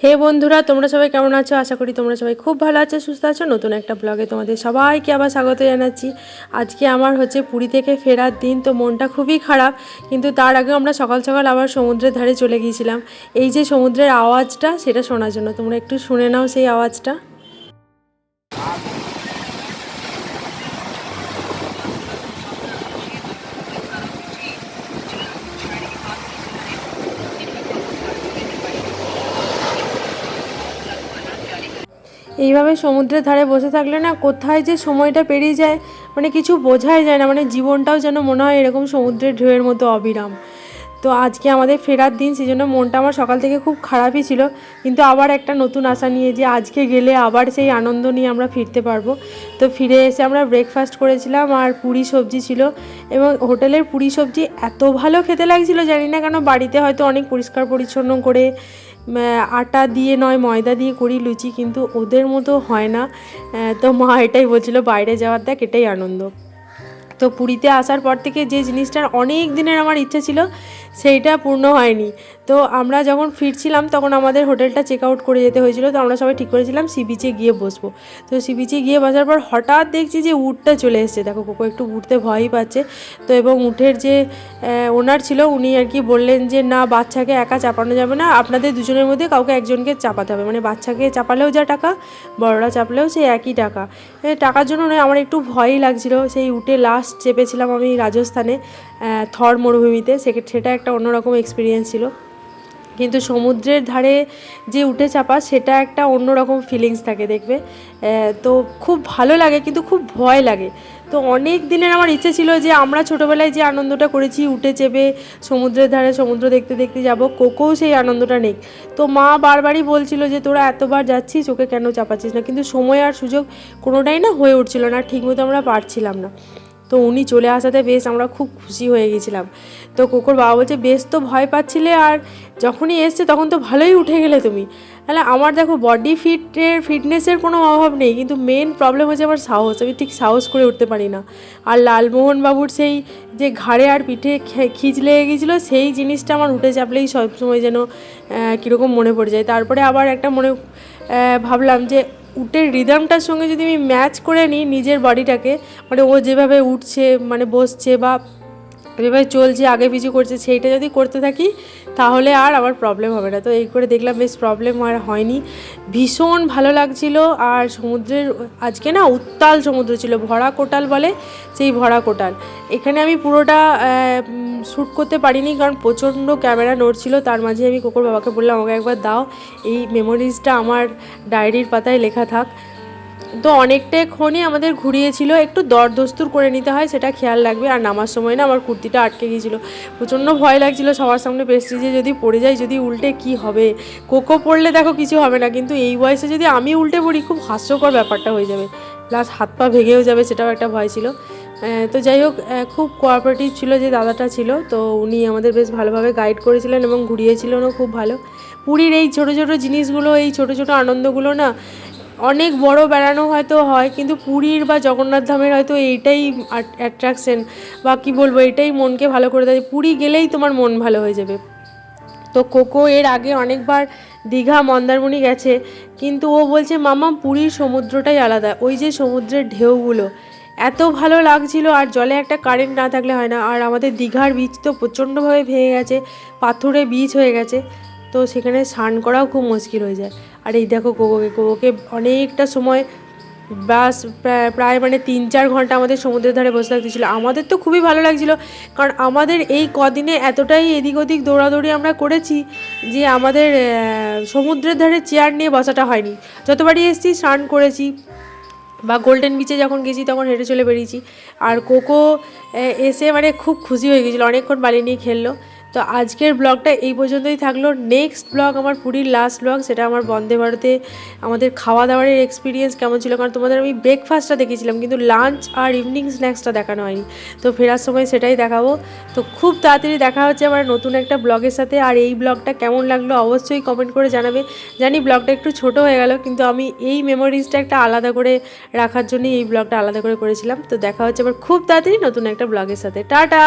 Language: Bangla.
হে বন্ধুরা, তোমরা সবাই কেমন আছো? আশা করি তোমরা সবাই খুব ভালো আছো, সুস্থ আছো। নতুন একটা ব্লগে তোমাদের সবাইকে আবার স্বাগত জানাচ্ছি। আজকে আমার হচ্ছে পুরী থেকে ফেরার দিন, তো মনটা খুবই খারাপ। কিন্তু তার আগে আমরা সকাল সকাল আবার সমুদ্রের ধারে চলে গিয়েছিলাম এই যে সমুদ্রের আওয়াজটা সেটা শোনার জন্য। তোমরা একটু শুনে নাও সেই আওয়াজটা। এইভাবে সমুদ্রের ধারে বসে থাকলে না কোথায় যে সময়টা পেরিয়ে যায় মানে কিছু বোঝাই যায় না, মানে জীবনটাও যেন মনে হয় এরকম সমুদ্রের ঢেউয়ের মতো অবিরাম। তো আজকে আমাদের ফেরার দিন, সেই জন্য মনটা আমার সকাল থেকে খুব খারাপই ছিল, কিন্তু আবার একটা নতুন আশা নিয়ে যে আজকে গেলে আবার সেই আনন্দ নিয়ে আমরা ফিরতে পারবো। তো ফিরে এসে আমরা ব্রেকফাস্ট করেছিলাম আর পুরি সবজি ছিল, এবং হোটেলের পুরি সবজি এত ভালো খেতে লাগছিল, জানি না কেন। বাড়িতে হয়তো অনেক পরিষ্কার পরিচ্ছন্ন করে আটা দিয়ে নয় ময়দা দিয়ে করি লুচি, কিন্তু ওদের মতো হয় না। তো মা এটাই বলছিল, বাইরে যাওয়ার দেখ এটাই আনন্দ। তো পুরীতে আসার পর থেকে যে জিনিসটার অনেক দিনের আমার ইচ্ছা ছিল সেইটা পূর্ণ হয়নি। তো আমরা যখন ফিরছিলাম তখন আমাদের হোটেলটা চেক আউট করে যেতে হয়েছিল, তো আমরা সবাই ঠিক করেছিলাম সি বিচে গিয়ে বসবো। তো সি বিচে গিয়ে বসার পর হঠাৎ দেখছি যে উটটা চলে এসেছে। দেখো কোকো একটু উঠতে ভয়ই পাচ্ছে। তো এবং উটের যে ওনার ছিল উনি আর কি বললেন যে না, বাচ্চাকে একা চাপানো যাবে না, আপনাদের দুজনের মধ্যে কাউকে একজনকে চাপাতে হবে। মানে বাচ্চাকে চাপালেও যা টাকা, বড়রা চাপলেও সেই একই টাকা। টাকার জন্য নয়, আমার একটু ভয়ই লাগছিল। সেই উটে লাস্ট চেপেছিলাম আমি রাজস্থানে, থর মরুভূমিতে। সেটা একটা অন্যরকম এক্সপিরিয়েন্স ছিল। কিন্তু সমুদ্রের ধারে যে উঠে চাপা সেটা একটা অন্যরকম ফিলিংস থাকে, দেখবে। তো খুব ভালো লাগে, কিন্তু খুব ভয় লাগে। তো অনেক দিনের আমার ইচ্ছে ছিল যে আমরা ছোটোবেলায় যে আনন্দটা করেছি উঠে চেপে সমুদ্রের ধারে সমুদ্র দেখতে দেখতে যাব, কোকোও সেই আনন্দটা নেই। তো মা বারবারই বলছিল যে তোরা এতবার যাচ্ছিস, ওকে কেন চাপাচ্ছিস না, কিন্তু সময় আর সুযোগ কোনোটাই না হয়ে উঠছিল না, ঠিকমতো আমরা পারছিলাম না। তো উনি চলে আসাতে বেশ আমরা খুব খুশি হয়ে গেছিলাম। তো কোকোর বাবা বলছে বেশ তো ভয় পাচ্ছিলে, আর যখনই এসছে তখন তো ভালোই উঠে গেলে তুমি। তাহলে আমার দেখো বডি ফিটনেসের কোনো অভাব নেই, কিন্তু মেন প্রবলেম হচ্ছে আমার সাহস। আমি ঠিক সাহস করে উঠতে পারি না। আর লালমোহন বাবুর সেই যে ঘাড়ে আর পিঠে খিঁচ লেগে গিয়েছিলো, সেই জিনিসটা আমার উঠে চাপলেই সবসময় যেন কীরকম মনে পড়ে যায়। তারপরে আবার একটা ভাবলাম যে উটের রিদমটার সঙ্গে যদি আমি ম্যাচ করে নিই নিজের বডিটাকে, মানে ও যেভাবে উঠছে মানে বসছে বা যেভাবে চলছে আগে পিছু করছে, সেইটা যদি করতে থাকি তাহলে আর আমার প্রবলেম হবে না। তো এই করে দেখলাম বেশ প্রবলেম আর হয়নি, ভীষণ ভালো লাগছিল। আর সমুদ্রের আজকে না উত্তাল সমুদ্র ছিল, ভরা কোটাল বলে, সেই ভরা কোটাল। এখানে আমি পুরোটা শ্যুট করতে পারিনি কারণ প্রচণ্ড ক্যামেরা নড়ছিল। তার মাঝে আমি কোকোর বাবাকে বললাম আমাকে একবার দাও, এই মেমোরিজটা আমার ডায়েরির পাতায় লেখা থাক। তো অনেকটাক্ষণই আমাদের ঘুরিয়েছিল, একটু দরদস্তুর করে নিতে হয় সেটা খেয়াল রাখবে। আর নামার সময় না আমার কুর্তিটা আটকে গিয়েছিল, প্রচণ্ড ভয় লাগছিল সবার সামনে প্রেস্টিজে যদি পড়ে যাই, যদি উল্টে কি হবে। কোকো পড়লে দেখো কিছু হবে না, কিন্তু এই বয়সে যদি আমি উল্টে পড়ি খুব হাস্যকর ব্যাপারটা হয়ে যাবে, প্লাস হাত পা ভেঙেও যাবে, সেটাও একটা ভয় ছিল। তো যাই হোক, খুব কোঅপারেটিভ ছিল যে দাদাটা ছিল, তো উনি আমাদের বেশ ভালোভাবে গাইড করেছিলেন এবং ঘুরিয়েছিলেনও খুব ভালো। পুরীর এই ছোটো ছোটো জিনিসগুলো, এই ছোটো ছোটো আনন্দগুলো না অনেক বড় বেড়ানো হয়তো হয়, কিন্তু পুরীর বা জগন্নাথ ধামের হয়তো এইটাই অ্যাট্রাকশন, বা কী বলবো, এটাই মনকে ভালো করে দেয়। পুরী গেলেই তোমার মন ভালো হয়ে যাবে। তো কোকো এর আগে অনেকবার দীঘা মন্দারমণি গেছে, কিন্তু ও বলছে মামা পুরীর সমুদ্রটাই আলাদা, ওই যে সমুদ্রের ঢেউগুলো এত ভালো লাগছিল। আর জলে একটা কারেন্ট না থাকলে হয় না। আর আমাদের দীঘার বিচ তো প্রচণ্ডভাবে ভেঙে গেছে, পাথুরে বিচ হয়ে গেছে, তো সেখানে স্নান করাও খুব মুশকিল হয়ে যায়। আর এই দেখো কোকোকে অনেকটা সময় বাস প্রায় মানে 3-4 ঘন্টা আমাদের সমুদ্রের ধারে বসে থাকতে ছিল। আমাদের তো খুবই ভালো লাগছিলো, কারণ আমাদের এই কদিনে এতটাই এদিক ওদিক দৌড়াদৌড়ি আমরা করেছি যে আমাদের সমুদ্রের ধারে চেয়ার নিয়ে বসাটা হয়নি। যতবারই এসেছি স্নান করেছি, বা গোল্ডেন বিচে যখন গেছি তখন হেঁটে চলে বেরিয়েছি। আর কোকো এসে মানে খুব খুশি হয়ে গেছিলো, অনেকক্ষণ বালি নিয়ে খেললো। তো আজকের ব্লগটা এই পর্যন্তই থাকলো। নেক্সট ব্লগ আমার পুরীর লাস্ট ব্লগ, সেটা আমার বন্দে ভারতে আমাদের খাওয়া দাওয়ার এক্সপিরিয়েন্স কেমন ছিল, কারণ তোমাদের আমি ব্রেকফাস্টটা দেখিয়েছিলাম কিন্তু লাঞ্চ আর ইভিনিং স্ন্যাক্সটা দেখানো হয়নি। তো ফেরার সময় সেটাই দেখাবো। তো খুব তাড়াতাড়ি দেখা হচ্ছে আমার নতুন একটা ব্লগের সাথে। আর এই ব্লগটা কেমন লাগলো অবশ্যই কমেন্ট করে জানাবে। জানি ব্লগটা একটু ছোট হয়ে গেল, কিন্তু আমি এই মেমোরিজটা একটা আলাদা করে রাখার জন্যই এই ব্লগটা আলাদা করে করেছিলাম। তো দেখা হচ্ছে আবার খুব তাড়াতাড়ি নতুন একটা ব্লগের সাথে। টাটা।